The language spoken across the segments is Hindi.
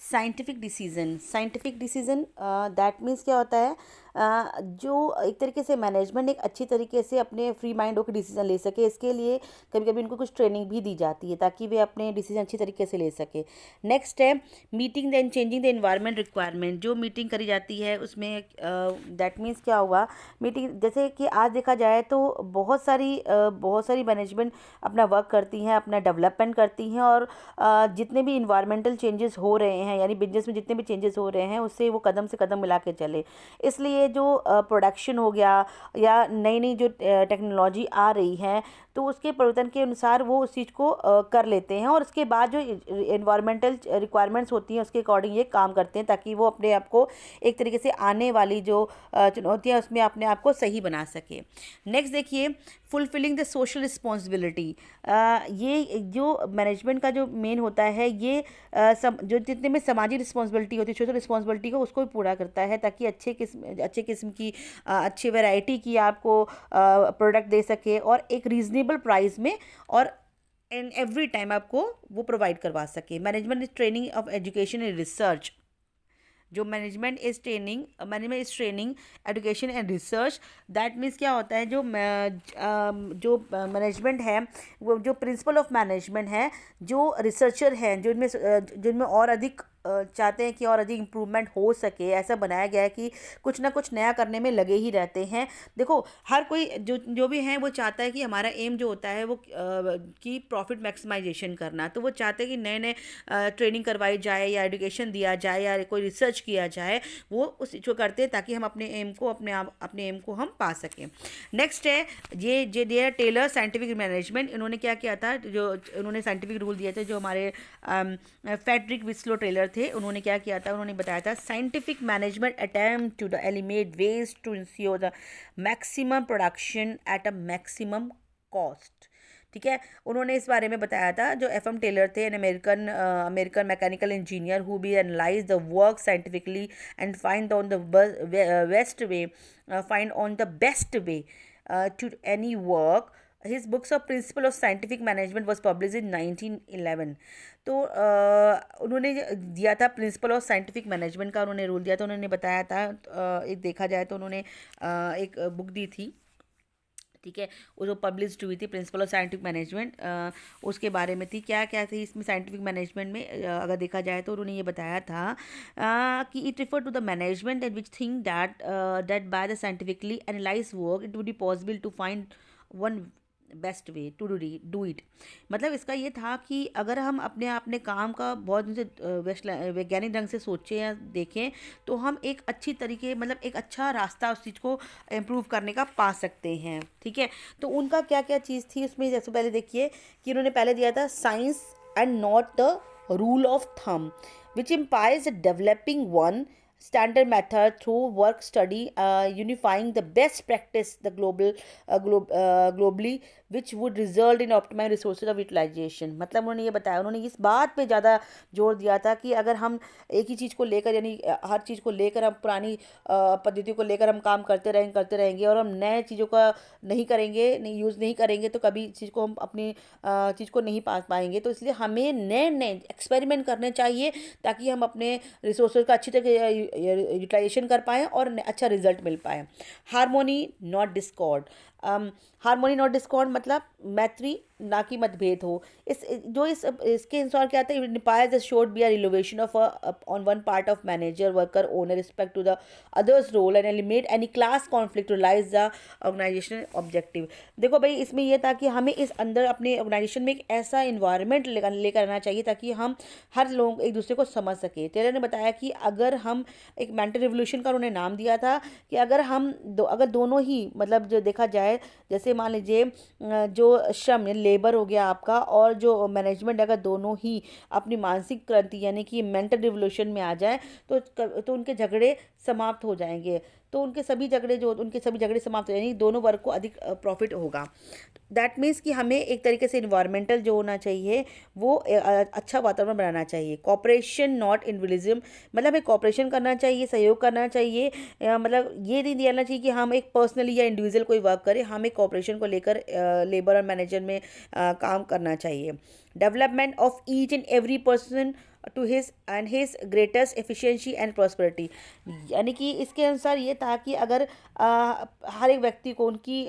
साइंटिफिक डिसीजन दैट मीन्स क्या होता है, जो एक तरीके से मैनेजमेंट एक अच्छी तरीके से अपने फ्री माइंड होकर डिसीजन ले सके, इसके लिए कभी कभी उनको कुछ ट्रेनिंग भी दी जाती है ताकि वे अपने डिसीजन अच्छी तरीके से ले सके। नेक्स्ट है meeting the changing the environment requirement. जो मीटिंग करी जाती है उसमें दैट मीन्स क्या हुआ, मीटिंग जैसे कि आज देखा जाए तो बहुत सारी मैनेजमेंट अपना वर्क करती हैं, अपना डेवलपमेंट करती हैं, और जितने भी इन्वायरमेंटल चेंजेस हो रहे हैं यानी बिजनेस में जितने भी चेंजेस हो रहे हैं उससे वो कदम से कदम मिला के चले। इसलिए जो प्रोडक्शन हो गया या नई नई जो टेक्नोलॉजी आ रही है तो उसके परिवर्तन के अनुसार वो उस चीज़ को कर लेते हैं, और उसके बाद जो इन्वायरमेंटल रिक्वायरमेंट्स होती हैं उसके अकॉर्डिंग ये काम करते हैं ताकि वो अपने आप को एक तरीके से आने वाली जो चुनौतियाँ उसमें अपने आप को सही बना सके। नेक्स्ट देखिए फुलफिलिंग द सोशल रिस्पॉन्सिबिलिटी। ये जो मैनेजमेंट का जो मेन होता है ये जो जितने में समाजी रिस्पॉन्सिबिलिटी होती है, सोशल रिस्पॉन्सिबिलिटी को उसको भी पूरा करता है ताकि अच्छे किस्म की अच्छी वैरायटी की आपको प्रोडक्ट दे सके और एक रीजनेबल प्राइस में और एंड एवरी टाइम आपको वो प्रोवाइड करवा सके। Management is training of education and research. जो management is training education and research. That means क्या होता है, जो मैनेजमेंट है वो जो प्रिंसिपल ऑफ मैनेजमेंट है, जो रिसर्चर हैं जिनमें और अधिक चाहते हैं कि और अधिक इम्प्रूवमेंट हो सके, ऐसा बनाया गया है कि कुछ ना कुछ नया करने में लगे ही रहते हैं। देखो हर कोई जो भी है वो चाहता है कि हमारा एम जो होता है वो कि प्रॉफिट मैक्सिमाइजेशन करना, तो वो चाहते हैं कि नए नए ट्रेनिंग करवाई जाए या एजुकेशन दिया जाए या कोई रिसर्च किया जाए, वो उस जो करते हैं ताकि हम अपने एम को हम पा सकें। नेक्स्ट है ये जे टेलर साइंटिफिक मैनेजमेंट। इन्होंने क्या किया था, जो उन्होंने साइंटिफिक रूल दिया था, जो हमारे फेडरिक विस्लो टेलर थे, उन्होंने क्या किया था, उन्होंने बताया था scientific management attempt to the eliminate waste to ensure the maximum production at a maximum cost. ठीक है, उन्होंने इस बारे में बताया था। जो एफ एम टेलर थे, an American mechanical engineer who be analyse the work scientifically and find on the best way to any work. His books of Principle of Scientific Management was published in 1911. तो उन्होंने दिया था प्रिंसिपल ऑफ साइंटिफिक मैनेजमेंट का, उन्होंने रूल दिया था, उन्होंने बताया था एक देखा जाए तो उन्होंने एक बुक दी थी, ठीक है, वो जो पब्लिश हुई थी प्रिंसिपल ऑफ साइंटिफिक मैनेजमेंट, उसके बारे में थी। क्या क्या थी इसमें साइंटिफिक मैनेजमेंट में अगर देखा जाए तो उन्होंने ये बताया था कि it refer to the management and which think that by the scientifically analyse work it would be possible to find one best way to do it. मतलब इसका ये था कि अगर हम अपने काम का बहुत वैज्ञानिक ढंग से सोचें या देखें तो हम एक अच्छी तरीके मतलब एक अच्छा रास्ता उस चीज़ को इम्प्रूव करने का पा सकते हैं। ठीक है, तो उनका क्या क्या चीज़ थी उसमें, जैसे पहले देखिए कि उन्होंने पहले दिया था science and not the rule of thumb which empires developing one standard method through work study unifying the best practice the globally which would result in optimized resources of utilization। मतलब उन्होंने ये बताया, उन्होंने इस बात पे ज़्यादा जोर दिया था कि अगर हम एक ही चीज़ को लेकर यानी हर चीज़ को लेकर हम पुरानी पद्धतियों को लेकर हम काम करते रहेंगे और हम नए चीज़ों का नहीं यूज़ नहीं करेंगे तो कभी इस चीज़ को हम अपनी चीज़ को नहीं पा पाएंगे। तो इसलिए हमें नए एक्सपेरिमेंट करने चाहिए ताकि हम अपने रिसोर्सेज का अच्छी तरह यूटिलाइजेशन कर पाएँ और अच्छा रिजल्ट मिल पाए। Harmony not Discord. Harmony not Discord मतलब मैत्री ना कि मतभेद हो। इसके अनुसार क्या आता है, it requires the should be a revolution of on one part of manager worker owner respect to the others role and eliminate any class conflict realise the organisation objective. देखो भाई इसमें यह था कि हमें इस अंदर अपने ऑर्गेनाइजेशन में एक ऐसा इन्वायरमेंट लेकर आना चाहिए ताकि हम हर लोग एक दूसरे को समझ सके। टेलर ने बताया कि अगर हम एक मेंटल रिवोल्यूशन का उन्होंने नाम दिया था कि अगर दोनों ही मतलब जो देखा जाए जैसे मान लीजिए जो श्रम लेबर हो गया आपका और जो मैनेजमेंट अगर दोनों ही अपनी मानसिक क्रांति यानी कि मेंटल रिवोल्यूशन में आ जाए तो उनके झगड़े समाप्त हो जाएंगे। तो उनके सभी झगड़े समाप्त हो जाएंगे, दोनों वर्ग को अधिक प्रॉफिट होगा। दैट मीन्स कि हमें एक तरीके से इन्वायरमेंटल जो होना चाहिए वो अच्छा वातावरण बनाना चाहिए। कॉपरेशन नॉट इंडिविजुअलिज्म मतलब एक कॉपरेशन करना चाहिए, सहयोग करना चाहिए, मतलब ये नहीं देना चाहिए कि हम एक पर्सनली या इंडिविजुअल कोई वर्क करें, हमें कॉपरेशन को लेकर लेबर और मैनेजर में काम करना चाहिए। Development of each and every person to his greatest efficiency and prosperity. यानी कि इसके अनुसार ये था कि अगर हर एक व्यक्ति को उनकी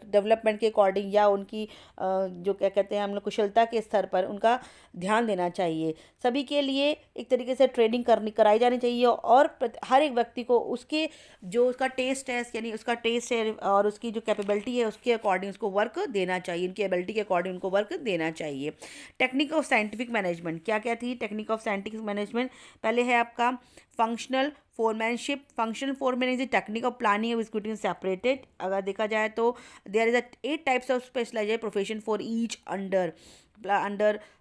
डेवलपमेंट के अकॉर्डिंग या उनकी जो क्या कहते हैं हम लोग कुशलता के स्तर पर उनका ध्यान देना चाहिए। सभी के लिए एक तरीके से ट्रेनिंग कराई जानी चाहिए और हर एक व्यक्ति को उसके जो उसका टेस्ट है, यानी उसका टेस्ट है और उसकी जो कैपेबिलिटी है उसके अकॉर्डिंग उसको वर्क देना चाहिए, उनकी एबिलिटी के अकॉर्डिंग उनको वर्क देना चाहिए। टेक्निक ऑफ साइंटिफिक मैनेजमेंट क्या क्या थी? टेक्निक ऑफ साइंटिफिक मैनेजमेंट पहले है आपका functional foremanship. Functional foreman is the technique of planning executing separated. अगर देखा जाए तो there is 8 types of specialised profession for each under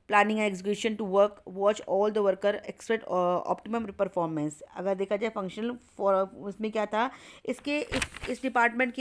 planning and execution to work watch all the worker expect optimum performance. अगर देखा जाए फंक्शनल फॉर उसमें क्या था, इस डिपार्टमेंट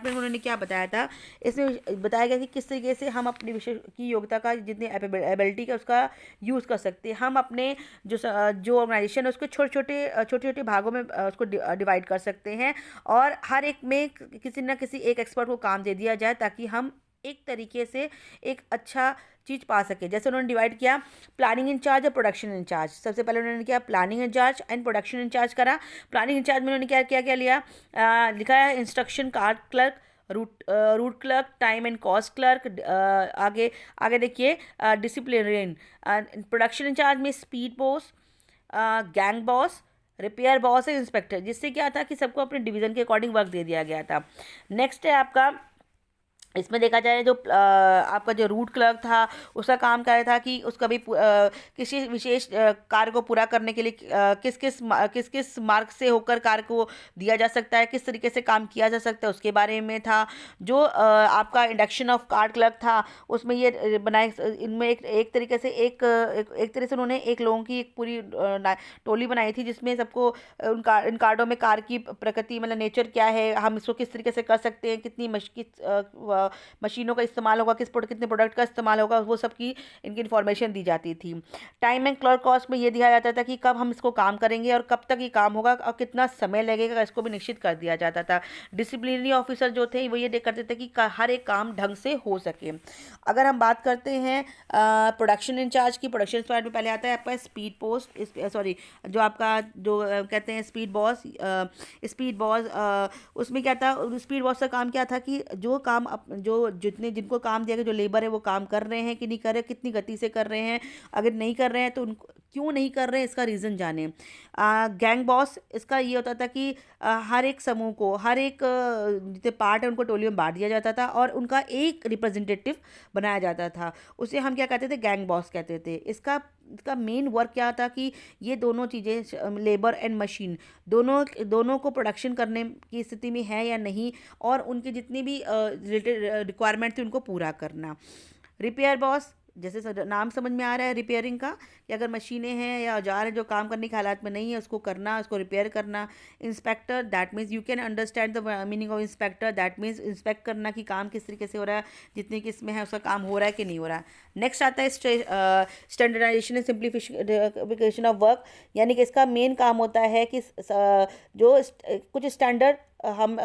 में उन्होंने क्या बताया था, इसमें बताया गया कि किस तरीके से हम अपनी विषय की योग्यता का जितनी एबिलिटी का उसका यूज़ कर सकते हैं। हम अपने जो ऑर्गेनाइजेशन है उसको छोटे छोटे भागों में उसको डिवाइड कर सकते हैं और हर एक में किसी न किसी एक एक्सपर्ट को काम दे दिया जाए ताकि हम एक तरीके से एक अच्छा चीज़ पा सके। जैसे उन्होंने डिवाइड किया प्लानिंग इंचार्ज और प्रोडक्शन इंचार्ज। सबसे पहले उन्होंने किया planning incharge and production incharge करा। प्लानिंग इंचार्ज में उन्होंने क्या लिया, लिखा है instruction card clerk, route clerk, time and cost clerk. आगे देखिए डिसिप्लिनरियन। प्रोडक्शन इंचार्ज में speed boss, gang boss, repair boss है, इंस्पेक्टर। जिससे क्या था कि सबको अपने डिवीज़न के अकॉर्डिंग वर्क दे दिया गया था। नेक्स्ट है आपका, इसमें देखा जाए जो आपका जो रूट क्लर्क था उसका काम क्या था कि उसका भी किसी विशेष कार्य को पूरा करने के लिए किस किस मार्ग से होकर कार्य को दिया जा सकता है, किस तरीके से काम किया जा सकता है उसके बारे में था। जो आपका इंडक्शन ऑफ कार्ड क्लर्क था उसमें ये बनाए, इनमें एक तरीके से एक तरह से उन्होंने एक लोगों की एक पूरी टोली बनाई थी जिसमें सबको इन कार्डों में कार की प्रकृति मतलब नेचर क्या है, हम इसको किस तरीके से कर सकते हैं, कितनी मशीनों का इस्तेमाल होगा, कितने प्रोडक्ट का इस्तेमाल होगा, वो सब की इनकी इन्फॉर्मेशन दी जाती थी। टाइम एंड क्लर्क कॉस्ट में ये दिया जाता था कि कब हम इसको काम करेंगे और कब तक ये काम होगा और कितना समय लगेगा, इसको भी निश्चित कर दिया जाता था। डिसिप्लिनरी ऑफिसर जो थे वो ये करते थे कि हर एक काम ढंग से हो सके। अगर हम बात करते हैं प्रोडक्शन इंचार्ज की, प्रोडक्शन इंचार्ज में पहले आता है आपका स्पीड पोस्ट, सॉरी जो आपका जो कहते हैं स्पीड बॉस। उसमें क्या था, स्पीड बॉस का काम क्या था कि जो काम जो जिनको काम दिया गया, जो लेबर है वो काम कर रहे हैं कि नहीं कर रहे, कितनी गति से कर रहे हैं, अगर नहीं कर रहे हैं तो उनको क्यों नहीं कर रहे हैं इसका रीज़न जाने। गैंग बॉस, इसका ये होता था कि हर एक समूह को, हर एक जितने पार्ट है उनको टोलियों में बांट दिया जाता था और उनका एक रिप्रेजेंटेटिव बनाया जाता था, उसे हम क्या कहते थे, गैंग बॉस कहते थे। इसका मेन वर्क क्या था कि ये दोनों चीज़ें लेबर एंड मशीन दोनों को प्रोडक्शन करने की स्थिति में है या नहीं और उनकी जितनी भी रिलेटेड रिक्वायरमेंट थी उनको पूरा करना। रिपेयर बॉस, जैसे नाम समझ में आ रहा है रिपेयरिंग का, कि अगर मशीनें हैं या औजार हैं जो काम करने के हालात में नहीं है उसको करना, उसको रिपेयर करना। Inspector, that means you can understand the meaning of inspector, that means inspect करना कि काम किस तरीके से हो रहा है, जितनी किस्में हैं उसका काम हो रहा है कि नहीं हो रहा है। नेक्स्ट आता है standardisation and simplification of work, यानी कि इसका मेन काम होता है कि जो कुछ स्टैंडर्ड हम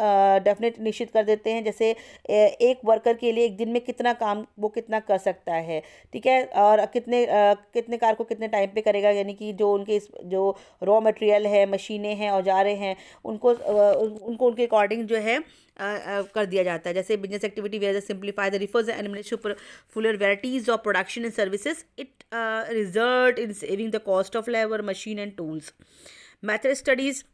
डेफिनेट निश्चित कर देते हैं, जैसे एक वर्कर के लिए एक दिन में कितना काम वो कितना कर सकता है, ठीक है, और कितने कार को कितने टाइम पे करेगा, यानी कि जो उनके जो रॉ मटेरियल है, मशीनें हैं, औजारें हैं, उनको उनके अकॉर्डिंग जो है कर दिया जाता है। जैसे business activity where simplify the refers administration fuller varieties of production and services, it result in saving the cost of labour, machine and tools. Method studies,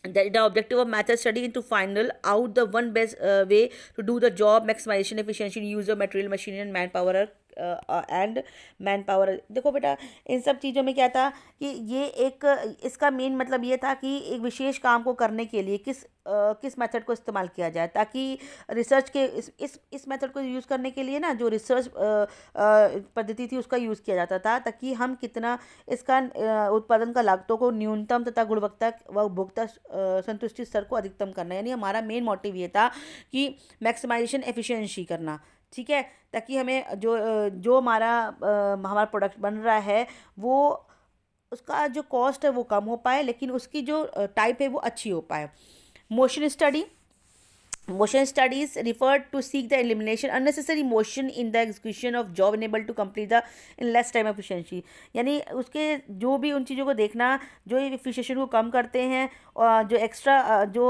the objective of method study is to find out the one best way to do the job, maximization efficiency, use of material, machinery and manpower and man power. देखो बेटा, इन सब चीज़ों में क्या था कि ये इसका मेन मतलब ये था कि एक विशेष काम को करने के लिए किस मेथड को इस्तेमाल किया जाए, ताकि रिसर्च के इस मेथड को यूज़ करने के लिए ना जो रिसर्च पद्धति थी उसका यूज़ किया जाता था, ताकि हम कितना इसका उत्पादन का लागतों को न्यूनतम तथा गुणवत्ता व उपभोक्ता संतुष्टि स्तर को अधिकतम करना। यानी हमारा मेन मोटिव ये था कि मैक्सिमाइजेशन एफिशिएंसी करना, ठीक है, ताकि हमें जो हमारा प्रोडक्ट बन रहा है वो उसका जो कॉस्ट है वो कम हो पाए, लेकिन उसकी जो टाइप है वो अच्छी हो पाए। Motion study, Motion studies referred to seek the elimination unnecessary motion in the execution of job enabled to complete the in less time efficiency। यानी उसके जो भी उन चीज़ों को देखना जो एफिशिएंसी को कम करते हैं, और जो एक्स्ट्रा जो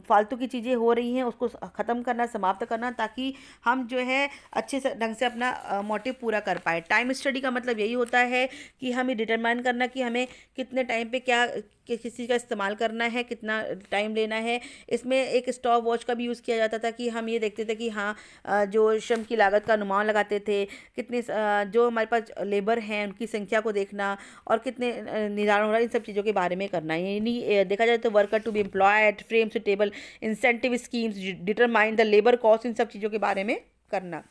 फालतू की चीज़ें हो रही हैं उसको ख़त्म करना, समाप्त करना, ताकि हम जो है अच्छे से ढंग से अपना मोटिव पूरा कर पाए। टाइम स्टडी का मतलब यही होता है कि हमें डिटरमाइन करना कि हमें कितने टाइम पे क्या किस चीज़ का इस्तेमाल करना है, कितना टाइम लेना है। इसमें एक स्टॉप वॉच का भी यूज़ किया जाता था कि हम ये देखते थे कि हाँ, जो श्रम की लागत का अनुमान लगाते थे, कितने जो हमारे पास लेबर हैं उनकी संख्या को देखना, और कितने निर्धारण हो रहा है, इन सब चीज़ों के बारे में करना है। यानी देखा जाए तो worker to be employed, frame suitable incentive schemes, determine the labour cost, इन सब चीज़ों के बारे में करना।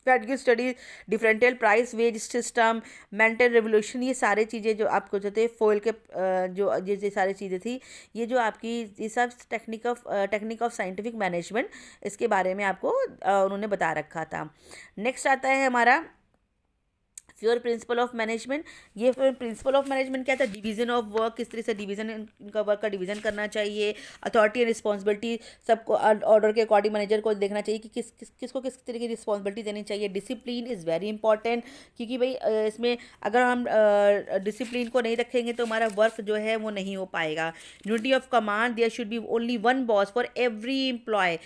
Fatigue study, differential price wage system, mental revolution, ये सारे चीज़ें जो आपको जो थे फोइल के जो ये सारी चीज़ें थी, ये जो आपकी ये सब टेक्निक ऑफ साइंटिफिक मैनेजमेंट, इसके बारे में आपको उन्होंने बता रखा था। नेक्स्ट आता है हमारा फ्योर प्रिंसिपल ऑफ मैनेजमेंट। ये प्रिंसिपल ऑफ मैनेजमेंट क्या था? डिवीजन ऑफ वर्क, किस तरह से डिवीजन इनका वर्क का डिवीजन करना चाहिए। अथॉरिटी एंड रिस्पॉन्सिबिलिटी, सबको ऑर्डर के अकॉर्डिंग मैनेजर को देखना चाहिए कि किसको किस तरह की रिस्पॉन्सिबिलिटी देनी चाहिए। डिसिप्लिन इज़ वेरी इंपॉर्टेंट, क्योंकि भाई इसमें अगर हम डिसिप्लिन को नहीं रखेंगे तो हमारा वर्क जो है वो नहीं हो पाएगा। Unity of command, there should be only one boss for every employee.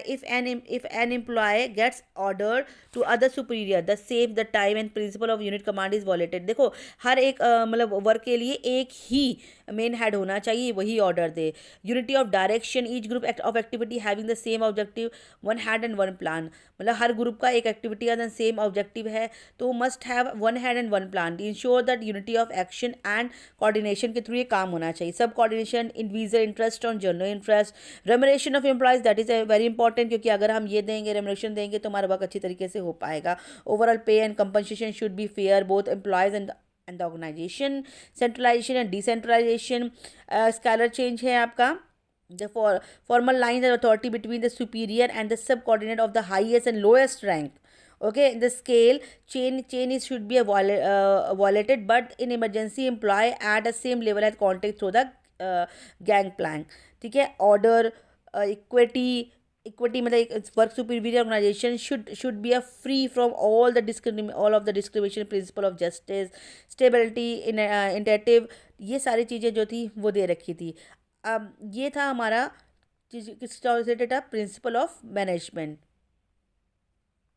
if an employee gets order to other superior the save the time and principle of unit command is violated। देखो हर एक मतलब वर्क के लिए एक ही मेन हेड होना चाहिए, वही order they. Unity of direction, each group of activity having the same objective, one head and one plan. मतलब हर ग्रुप का एक एक्टिविटी का सेम ऑब्जेक्टिव है तो must have one head and one plan. Ensure that unity of action and coordination के थ्रू ये काम होना चाहिए। सब coordination, individual interest on general interest. Remuneration of employees, that is very important, क्योंकि अगर हम ये देंगे, रेमुनरेशन देंगे तो हमारा वर्क अच्छी तरीके से हो पाएगा। Overall pay and compensation should be fair both employees and the organisation. Centralisation and decentralisation, scalar chain है आपका। The formal lines of authority between the superior and the subordinate of the highest and lowest rank. Okay, the scale chain is should be violated, but in emergency employee at the same level as contact through the gang plank। ठीक है। ऑर्डर, इक्विटी मतलब work superior organisation should be a free from all of the discrimination, principle of justice, stability, initiative, ये सारी चीज़ें जो थी वो दे रखी थी। अब ये था हमारा किसका रिलेटेड था? Principle of management.